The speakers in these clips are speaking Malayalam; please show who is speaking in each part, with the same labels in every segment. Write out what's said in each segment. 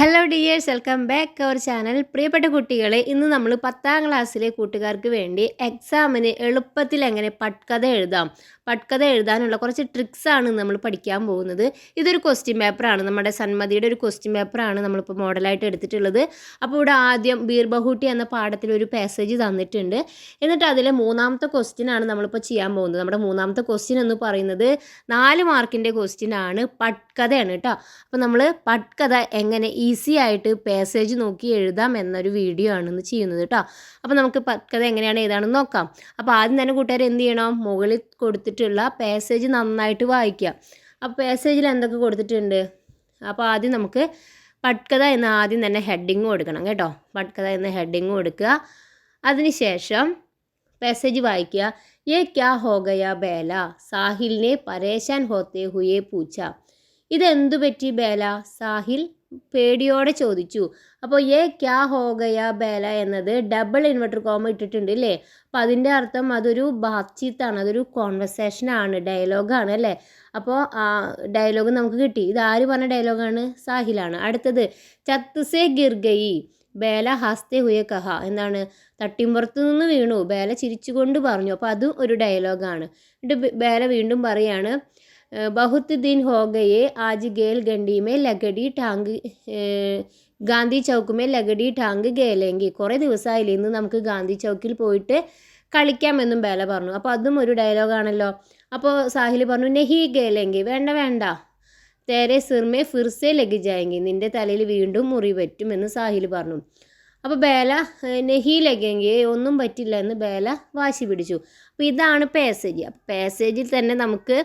Speaker 1: Hello dears, welcome back our channel. പ്രിയപ്പെട്ട കുട്ടികളെ, ഇന്ന് നമ്മൾ 10ാം ക്ലാസ്സിലെ കൂട്ടുകാർക്ക് വേണ്ടി എക്സാമിന് എളുപ്പത്തിൽ എങ്ങനെ പട്കഥ എഴുതാനുള്ള കുറച്ച് ട്രിക്സാണ് നമ്മൾ പഠിക്കാൻ പോകുന്നത്. ഇതൊരു ക്വസ്റ്റ്യൻ പേപ്പറാണ്, നമ്മുടെ സന്മതിയുടെ ഒരു ക്വസ്റ്റ്യൻ പേപ്പറാണ് നമ്മളിപ്പോൾ മോഡലായിട്ട് എടുത്തിട്ടുള്ളത്. അപ്പോൾ ഇവിടെ ആദ്യം ബീർബഹൂട്ടി എന്ന പാഠത്തിൽ ഒരു പാസേജ് തന്നിട്ടുണ്ട്. എന്നിട്ട് അതിലെ 3ാമത്തെ ക്വസ്റ്റ്യൻ ആണ് നമ്മളിപ്പോൾ ചെയ്യാൻ പോകുന്നത്. നമ്മുടെ 3ാമത്തെ ക്വസ്റ്റ്യൻ എന്ന് പറയുന്നത് 4 മാർക്കിൻ്റെ ക്വസ്റ്റ്യൻ ആണ്, പട്കഥയാണ് കേട്ടോ. അപ്പോൾ നമ്മൾ പട്കഥ എങ്ങനെ ഈസി ആയിട്ട് പാസേജ് നോക്കി എഴുതാം എന്നൊരു വീഡിയോ ആണ് ഇന്ന് ചെയ്യുന്നത് കേട്ടോ. അപ്പോൾ നമുക്ക് പട്കഥ എങ്ങനെയാണ് എഴുതാണെന്ന് നോക്കാം. അപ്പോൾ ആദ്യം തന്നെ കൂട്ടുകാർ എന്ത് ചെയ്യണം, മുകളിൽ കൊടുത്തിട്ടുള്ള പാസേജ് നന്നായിട്ട് വായിക്കുക. അപ്പോൾ പാസേജിൽ എന്തൊക്കെ കൊടുത്തിട്ടുണ്ട്, അപ്പോൾ ആദ്യം നമുക്ക് പട്കഥ എന്ന ആദ്യം തന്നെ ഹെഡിങ് കൊടുക്കണം കേട്ടോ. പട്കഥ എന്ന ഹെഡിങ് കൊടുക്കുക. അതിനുശേഷം പാസേജ് വായിക്കുക. യേ ക്യാ ഹോ ഗയാ ബേല, സാഹിലിനെ പരേശാൻ ഹോത്തെ ഹുയേ പൂച്ച. ഇതെന്തു പറ്റി ബേല, സാഹിൽ പേടിയോടെ ചോദിച്ചു. അപ്പോൾ യേ ക്യാ ഹോ ഗയാ ബേല എന്നത് ഡബിൾ ഇൻവെർട്ടർ കോമ ഇട്ടിട്ടുണ്ട് അല്ലേ. അപ്പോൾ അതിൻ്റെ അർത്ഥം അതൊരു ബാത്ചീത്താണ്, അതൊരു കോൺവെർസേഷനാണ്, ഡയലോഗാണ് അല്ലേ. അപ്പോൾ ഡയലോഗ് നമുക്ക് കിട്ടി. ഇത് ആര് പറഞ്ഞ ഡയലോഗാണ്, സാഹിലാണ്. അടുത്തത് ചത്ത് ഗിർ ഗയി ബേല ഹസ്തേ ഹുയെ കഹ, എന്താണ്, തട്ടിമ്പുറത്ത് നിന്ന് വീണു, ബേല ചിരിച്ചുകൊണ്ട് പറഞ്ഞു. അപ്പോൾ അതും ഒരു ഡയലോഗാണ്. എന്നിട്ട് ബേല വീണ്ടും പറയാണ്, ബഹുത്ത് ദിൻ ഹോ ഗയെ ആജ് girl ഗണ്ടി may ലഗഡി tank Gandhi Chowk may ലഗഡി tank ഗേലെങ്കി, കുറേ ദിവസമായില്ലേ ഇന്ന് നമുക്ക് ഗാന്ധി ചൗക്കിൽ പോയിട്ട് കളിക്കാമെന്നും ബേല പറഞ്ഞു. അപ്പോൾ അതും ഒരു ഡയലോഗാണല്ലോ. അപ്പോൾ സാഹിൽ പറഞ്ഞു, നെഹി ഗേലെങ്കി, വേണ്ട വേണ്ട, തേരെ സിർമേ ഫിർസേ ലഗി ജായെങ്കി, നിൻ്റെ തലയിൽ വീണ്ടും മുറി പറ്റുമെന്ന് സാഹിൽ പറഞ്ഞു. അപ്പോൾ ബേല നെഹി ലഗെങ്കി, ഒന്നും പറ്റില്ല എന്ന് ബേല വാശി പിടിച്ചു. അപ്പോൾ ഇതാണ് പാസേജ്. അപ്പോൾ പാസേജിൽ തന്നെ നമുക്ക്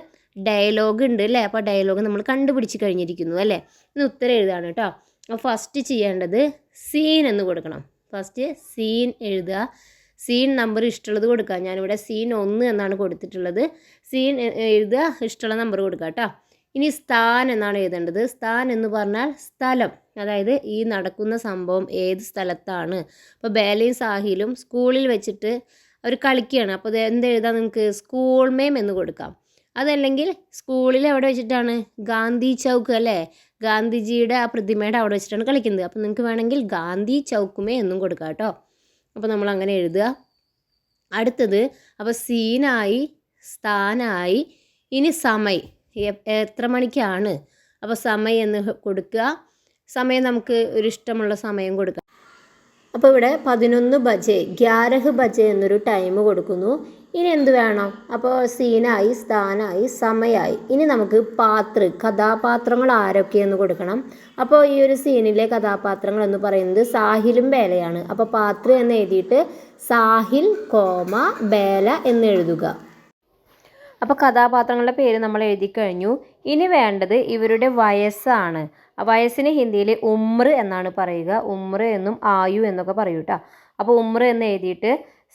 Speaker 1: ഡയലോഗ് ഉണ്ട് അല്ലേ. അപ്പോൾ ഡയലോഗ് നമ്മൾ കണ്ടുപിടിച്ച് കഴിഞ്ഞിരിക്കുന്നു അല്ലേ. ഇന്ന് ഉത്തരം എഴുതാണ് കേട്ടോ. അപ്പോൾ ഫസ്റ്റ് ചെയ്യേണ്ടത് സീൻ എന്ന് കൊടുക്കണം. ഫസ്റ്റ് സീൻ എഴുതുക. സീൻ നമ്പർ ഇഷ്ടമുള്ളത് കൊടുക്കുക. ഞാനിവിടെ സീൻ 1 എന്നാണ് കൊടുത്തിട്ടുള്ളത്. സീൻ എഴുതുക, ഇഷ്ടമുള്ള നമ്പർ കൊടുക്കുക കേട്ടോ. ഇനി സ്ഥാൻ എന്നാണ് എഴുതേണ്ടത്. സ്ഥാൻ എന്ന് പറഞ്ഞാൽ സ്ഥലം, അതായത് ഈ നടക്കുന്ന സംഭവം ഏത് സ്ഥലത്താണ്. അപ്പോൾ ബേലയും സാഹിലും സ്കൂളിൽ വെച്ചിട്ട് അവർ കളിക്കുകയാണ്. അപ്പോൾ എന്ത് എഴുതാം, നിങ്ങൾക്ക് സ്കൂൾ മേം എന്ന് കൊടുക്കാം. അതല്ലെങ്കിൽ സ്കൂളിൽ എവിടെ വെച്ചിട്ടാണ്, ഗാന്ധി ചൗക്ക് അല്ലേ, ഗാന്ധിജിയുടെ ആ പ്രതിമയുടെ അവിടെ വെച്ചിട്ടാണ് കളിക്കുന്നത്. അപ്പോൾ നിങ്ങൾക്ക് വേണമെങ്കിൽ ഗാന്ധി ചൗക്കുമേ എന്നും കൊടുക്കാം കേട്ടോ. അപ്പോൾ നമ്മൾ അങ്ങനെ എഴുതുക. അടുത്തത്, അപ്പോൾ സീനായി, സ്ഥാനായി. ഇനി സമയം, എത്ര മണിക്കാണ്, അപ്പോൾ സമയം എന്ന് കൊടുക്കുക. സമയം നമുക്ക് ഒരു ഇഷ്ടമുള്ള സമയം കൊടുക്കാം. അപ്പോൾ ഇവിടെ 11 ബജെ, 11 ബജെ എന്നൊരു ടൈം കൊടുക്കുന്നു. ഇനി എന്ത് വേണം, അപ്പോൾ സീനായി, സ്ഥാനായി, സമയമായി. ഇനി നമുക്ക് കഥാപാത്രങ്ങൾ ആരൊക്കെയെന്ന് കൊടുക്കണം. അപ്പോൾ ഈ ഒരു സീനിലെ കഥാപാത്രങ്ങൾ എന്ന് പറയുന്നത് സാഹിലും ബേലയാണ്. അപ്പോൾ പാത്ര എന്ന് എഴുതിയിട്ട് സാഹിൽ കോമ ബേല എന്ന് എഴുതുക. അപ്പോൾ കഥാപാത്രങ്ങളുടെ പേര് നമ്മൾ എഴുതി കഴിഞ്ഞു. ഇനി വേണ്ടത് ഇവരുടെ വയസ്സാണ്. വയസ്സിന് ഹിന്ദിയിൽ ഉമ്ര എന്നാണ് പറയുക. ഉമ്ര എന്നും ആയു എന്നൊക്കെ പറയൂ കേട്ടോ. അപ്പോൾ ഉമ്ര എന്ന് എഴുതിയിട്ട്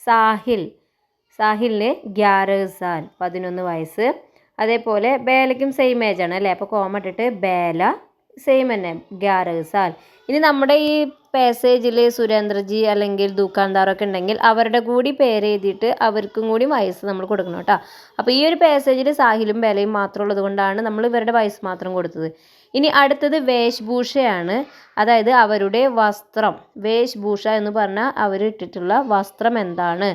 Speaker 1: സാഹിലിന് 11 സാൽ, 11 വയസ്സ്. അതേപോലെ ബേലയ്ക്കും സെയിം ഏജാണ് അല്ലേ. അപ്പോൾ കോമ ഇട്ടിട്ട് ബേല സെയിം തന്നെ 11 സാൽ. ഇനി നമ്മുടെ ഈ പാസേജിൽ സുരേന്ദ്രജി അല്ലെങ്കിൽ ദുക്കാൻദാറൊക്കെ ഉണ്ടെങ്കിൽ അവരുടെ കൂടി പേര് എഴുതിയിട്ട് അവർക്കും കൂടി വയസ്സ് നമ്മൾ കൊടുക്കണം കേട്ടോ. അപ്പോൾ ഈ ഒരു പാസേജിൽ സാഹിലും ബേലയും മാത്രം ഉള്ളത് കൊണ്ടാണ് നമ്മൾ ഇവരുടെ വയസ്സ് മാത്രം കൊടുത്തത്. ഇനി അടുത്തത് വേഷ്ഭൂഷയാണ്, അതായത് അവരുടെ വസ്ത്രം. വേഷ്ഭൂഷ എന്ന് പറഞ്ഞാൽ അവർ ഇട്ടിട്ടുള്ള വസ്ത്രം എന്താണ്.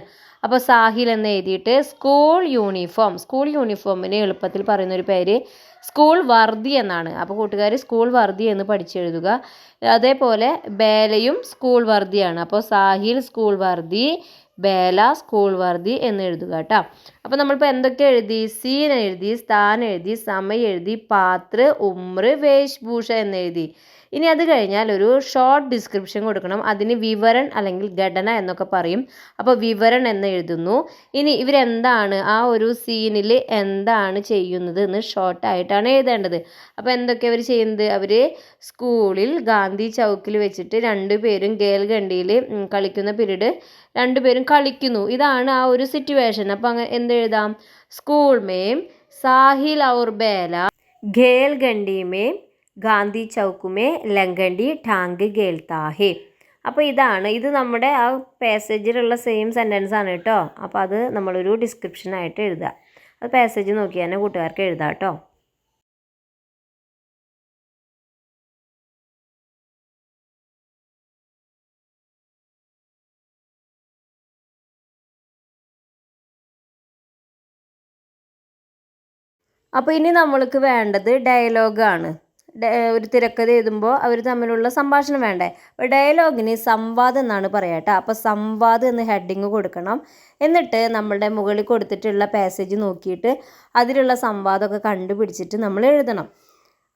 Speaker 1: അപ്പോൾ സാഹിൽ എന്ന് എഴുതിയിട്ട് സ്കൂൾ യൂണിഫോം. സ്കൂൾ യൂണിഫോമിന് എളുപ്പത്തിൽ പറയുന്നൊരു പേര് സ്കൂൾ വർദ്ധി എന്നാണ്. അപ്പോൾ കൂട്ടുകാർ സ്കൂൾ വർദ്ധി എന്ന് പഠിച്ചെഴുതുക. അതേപോലെ ബേലയും സ്കൂൾ വർദ്ധിയാണ്. അപ്പോൾ സാഹിൽ സ്കൂൾ വർദ്ധി, ബേല സ്കൂൾ വർദ്ധി എന്ന് എഴുതുക കേട്ടോ. അപ്പോൾ നമ്മളിപ്പോൾ എന്തൊക്കെ എഴുതി, സീൻ എഴുതി, സ്ഥാൻ എഴുതി, സമയം എഴുതി, പാത്ര, ഉമ്ര, വേഷ്ഭൂഷ എന്ന് എഴുതി. ഇനി അത് കഴിഞ്ഞാൽ ഒരു ഷോർട്ട് ഡിസ്ക്രിപ്ഷൻ കൊടുക്കണം. അതിന് വിവരൺ അല്ലെങ്കിൽ ഘടന എന്നൊക്കെ പറയും. അപ്പോൾ വിവരൺ എന്ന് എഴുതുന്നു. ഇനി ഇവരെന്താണ് ആ ഒരു സീനിൽ എന്താണ് ചെയ്യുന്നത് എന്ന് ഷോർട്ടായിട്ടാണ് എഴുതേണ്ടത്. അപ്പോൾ എന്തൊക്കെ അവർ ചെയ്യുന്നത്, അവർ സ്കൂളിൽ ഗാന്ധി ചൗക്കിൽ വെച്ചിട്ട് 2 പേരും ഗേൽഗണ്ടിയിൽ കളിക്കുന്ന പീരീഡ് 2 പേരും കളിക്കുന്നു. ഇതാണ് ആ ഒരു സിറ്റുവേഷൻ. അപ്പോൾ അങ്ങനെ എന്തെഴുതാം, സ്കൂൾ മേം സാഹിൽ ഔർ ബേല ഗേൽഗണ്ടി മേം ഗാന്ധി ചൗക്കുമേ ലങ്കണ്ടി ടാങ്ക് ഗേൽത്താ ഹേ. അപ്പോൾ ഇത് നമ്മുടെ ആ പാസേജിലുള്ള സെയിം സെൻറ്റൻസ് ആണ് കേട്ടോ. അപ്പോൾ അത് നമ്മളൊരു ഡിസ്ക്രിപ്ഷനായിട്ട് എഴുതുക. അത് പാസേജ് നോക്കി തന്നെ കൂട്ടുകാർക്ക് എഴുതാം കേട്ടോ. അപ്പോൾ ഇനി നമ്മൾക്ക് വേണ്ടത് ഡയലോഗാണ്. ഒരു തിരക്കഥ എഴുതുമ്പോൾ അവർ തമ്മിലുള്ള സംഭാഷണം വേണ്ടേ. അപ്പോൾ ഡയലോഗിന് സംവാദം എന്നാണ് പറയുക കേട്ടോ. അപ്പോൾ സംവാദം എന്ന് ഹെഡിങ് കൊടുക്കണം. എന്നിട്ട് നമ്മളുടെ മുകളിൽ കൊടുത്തിട്ടുള്ള പാസേജ് നോക്കിയിട്ട് അതിലുള്ള സംവാദമൊക്കെ കണ്ടുപിടിച്ചിട്ട് നമ്മൾ എഴുതണം.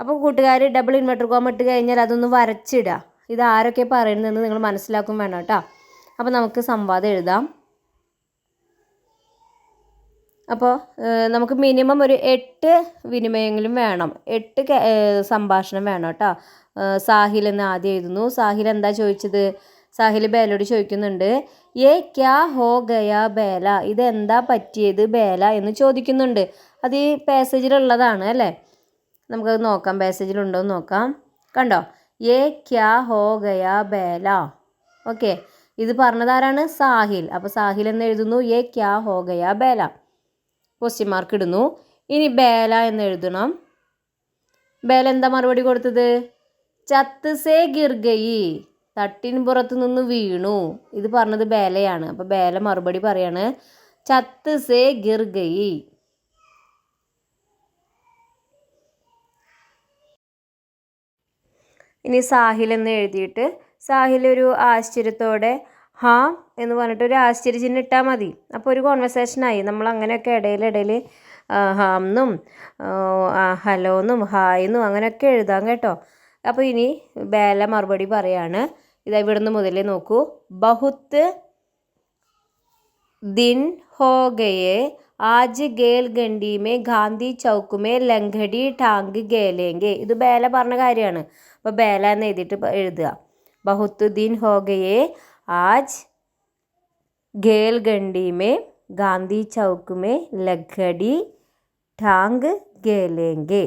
Speaker 1: അപ്പോൾ കൂട്ടുകാർ ഡബിൾ ഇൻവെർട്ടർ കോമ ഇട്ട് കഴിഞ്ഞാൽ അതൊന്ന് വരച്ചിടുക. ഇത് ആരൊക്കെ പറയുന്നതെന്ന് നിങ്ങൾ മനസ്സിലാക്കും വേണം കേട്ടോ. അപ്പോൾ നമുക്ക് സംവാദം എഴുതാം. അപ്പോൾ നമുക്ക് മിനിമം ഒരു 8 വിനിമയങ്ങളും വേണം, 8 സംഭാഷണം വേണം കേട്ടോ. സാഹിൽ എന്ന് ആദ്യം എഴുതുന്നു. സാഹിൽ എന്താ ചോദിച്ചത്? സാഹിൽ ബേലയോട് ചോദിക്കുന്നുണ്ട്, ഏ ക്യാ ഹോ ഗയാ ബേല, ഇതെന്താ പറ്റിയത് ബേല എന്ന് ചോദിക്കുന്നുണ്ട്. അത് ഈ പാസേജിലുള്ളതാണ് അല്ലേ. നമുക്കത് നോക്കാം, പാസേജിലുണ്ടോ എന്ന് നോക്കാം. കണ്ടോ, ഏ ക്യാ ഹോ ഗയാ ബേല. ഓക്കെ, ഇത് പറഞ്ഞതാരാണ്? സാഹിൽ. അപ്പോൾ സാഹിൽ എന്ന് എഴുതുന്നു, ഏ ക്യാ ഹോ ഗയാ ബേല, ക്വസ്റ്റ്യൻ മാർക്ക് ഇടുന്നു. ഇനി ബേല എന്ന് എഴുതണം. ബേല എന്താ മറുപടി കൊടുത്തത്? ചത്ത് സേ ഗിർ ഗയി, തട്ടിൻ പുറത്ത് നിന്ന് വീണു. ഇത് പറഞ്ഞത് ബേലയാണ്. അപ്പോൾ ബേല മറുപടി പറയാണ്, ചത്ത് സേ ഗിർ ഗയി. ഇനി സാഹിൽ എന്ന് എഴുതിയിട്ട് സാഹിൽ ഒരു ആശ്ചര്യത്തോടെ ഹാ എന്ന് പറഞ്ഞിട്ട് ഒരു ആശ്ചര്യചിഹ്നം ഇട്ടാൽ മതി. അപ്പോൾ ഒരു കോൺവെർസേഷനായി. നമ്മൾ അങ്ങനെയൊക്കെ ഇടയിൽ ഹാംന്നും ഹലോന്നും ഹായ്ന്നും അങ്ങനെയൊക്കെ എഴുതാം കേട്ടോ. അപ്പോൾ ഇനി ബേല മറുപടി പറയാണ്. ഇതാ ഇവിടുന്ന് മുതലേ നോക്കൂ. ബഹുത്ത് ദിൻ ഹോ ഗയേ ആജ് girl ഗണ്ടി may Gandhi Chowk may ലംഘടി tank ഗേലേങ്കെ. ഇത് ബേല പറഞ്ഞ കാര്യമാണ്. അപ്പോൾ ബേല എന്ന് എഴുതിയിട്ട് എഴുതുക. ബഹുത്ത് ദിൻ ഹോ ഗയേ ആജ് girl ഗണ്ടി may Gandhi Chowk may ലഘടി tank ഗേലേങ്കെ.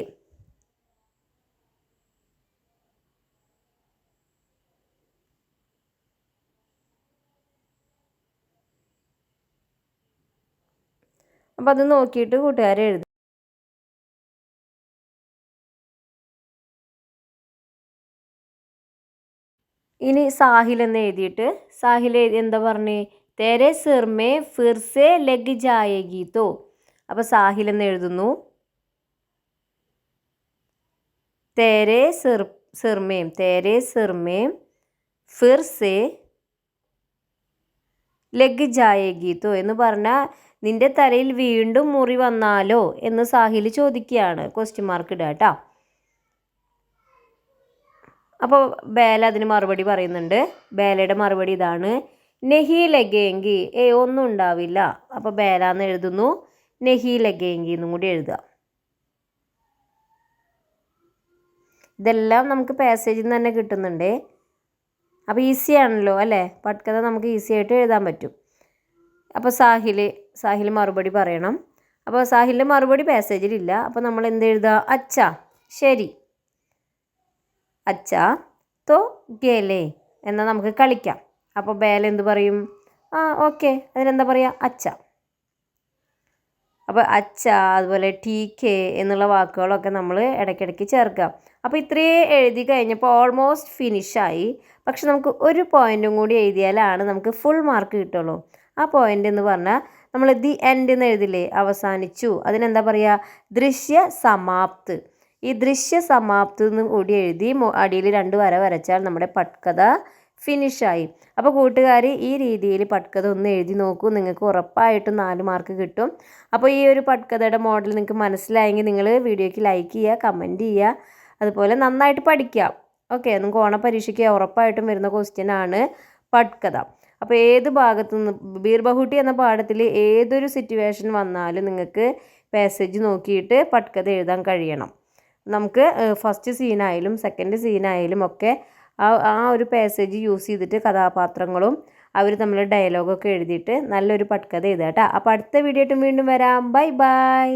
Speaker 1: അപ്പോൾ അത് നോക്കിയിട്ട് കൂട്ടുകാരെ എഴുതും. ഇനി സാഹിൽ എന്ന് എഴുതിയിട്ട് സാഹിൽ എന്താ പറഞ്ഞേ? തേരെ സിർ മേ ഫിർ സേ ലഗ് ജായേഗി തോ. അപ്പോൾ സാഹിൽ എന്ന് എഴുതുന്നു. തേരെ സിർമേം ഫിർ സേ ലഗ് ജായേഗി തോ എന്ന് പറഞ്ഞാൽ നിന്റെ തലയിൽ വീണ്ടും മുറി വന്നാലോ എന്ന് സാഹിൽ ചോദിക്കുകയാണ്. ക്വസ്റ്റ്യൻ മാർക്ക് ഇടുക കേട്ടോ. അപ്പോൾ ബേല അതിന് മറുപടി പറയുന്നുണ്ട്. ബേലയുടെ മറുപടി ഇതാണ്, നെഹി ലഗേങ്കി, ഒന്നും ഉണ്ടാവില്ല. അപ്പോൾ ബേല എന്ന് എഴുതുന്നു. നെഹി ലഗേങ്കി എന്നും കൂടി എഴുതുക. ഇതെല്ലാം നമുക്ക് പാസേജിൽ നിന്ന് തന്നെ കിട്ടുന്നുണ്ട്. അപ്പോൾ ഈസി ആണല്ലോ അല്ലേ. പട്കഥ നമുക്ക് ഈസി ആയിട്ട് എഴുതാൻ പറ്റും. അപ്പോൾ സാഹിൽ മറുപടി പറയണം. അപ്പോൾ സാഹിലിൻ്റെ മറുപടി പാസേജിലില്ല. അപ്പോൾ നമ്മൾ എന്ത് എഴുതുക? അച്ഛാ, ശരി. അച്ഛാ തോ ഗേലേ എന്നാൽ നമുക്ക് കളിക്കാം. അപ്പോൾ ബേല എന്ത് പറയും? ഓക്കെ, അതിനെന്താ പറയുക? അച്ഛ. അപ്പോൾ അച്ഛ, അതുപോലെ ടീക്കേ എന്നുള്ള വാക്കുകളൊക്കെ നമ്മൾ ഇടയ്ക്കിടയ്ക്ക് ചേർക്കാം. അപ്പോൾ ഇത്രയും എഴുതി കഴിഞ്ഞപ്പോൾ ഓൾമോസ്റ്റ് ഫിനിഷായി. പക്ഷെ നമുക്ക് ഒരു പോയിൻറ്റും കൂടി എഴുതിയാലാണ് നമുക്ക് ഫുൾ മാർക്ക് കിട്ടുള്ളൂ. ആ പോയിൻ്റ് എന്ന് പറഞ്ഞാൽ നമ്മൾ ദി എൻഡ് എന്ന് എഴുതില്ലേ, അവസാനിച്ചു. അതിനെന്താ പറയുക? ദൃശ്യ സമാപ്ത്. ഈ ദൃശ്യ സമാപ്തി എന്ന് കൂടി എഴുതി അടിയിൽ 2 വര വരച്ചാൽ നമ്മുടെ പട്കഥ ഫിനിഷായി. അപ്പോൾ കൂട്ടുകാർ ഈ രീതിയിൽ പട്കഥ ഒന്ന് എഴുതി നോക്കൂ. നിങ്ങൾക്ക് ഉറപ്പായിട്ടും 4 മാർക്ക് കിട്ടും. അപ്പോൾ ഈ ഒരു പട്കഥയുടെ മോഡൽ നിങ്ങൾക്ക് മനസ്സിലായെങ്കിൽ നിങ്ങൾ വീഡിയോയ്ക്ക് ലൈക്ക് ചെയ്യുക, കമൻറ്റ് ചെയ്യുക, അതുപോലെ നന്നായിട്ട് പഠിക്കുക. ഓക്കെ, നിങ്ങൾക്ക് ഓണപരീക്ഷയ്ക്ക് ഉറപ്പായിട്ടും വരുന്ന ക്വസ്റ്റ്യൻ ആണ് പട്കഥ. അപ്പോൾ ഏത് ഭാഗത്തു നിന്ന് ബീർബഹുട്ടി എന്ന പാഠത്തിൽ ഏതൊരു സിറ്റുവേഷൻ വന്നാലും നിങ്ങൾക്ക് പാസേജ് നോക്കിയിട്ട് പട്കഥ എഴുതാൻ കഴിയണം. നമുക്ക് ഫസ്റ്റ് സീനായാലും സെക്കൻഡ് സീനായാലും ഒക്കെ ആ ഒരു പാസേജ് യൂസ് ചെയ്തിട്ട് കഥാപാത്രങ്ങളും അവർ തമ്മിൽ ഡയലോഗൊക്കെ എഴുതിയിട്ട് നല്ലൊരു പട്കഥ എഴുതുക കേട്ടോ. അപ്പോൾ അടുത്ത വീഡിയോ ആയിട്ട് വീണ്ടും വരാം. Bye bye.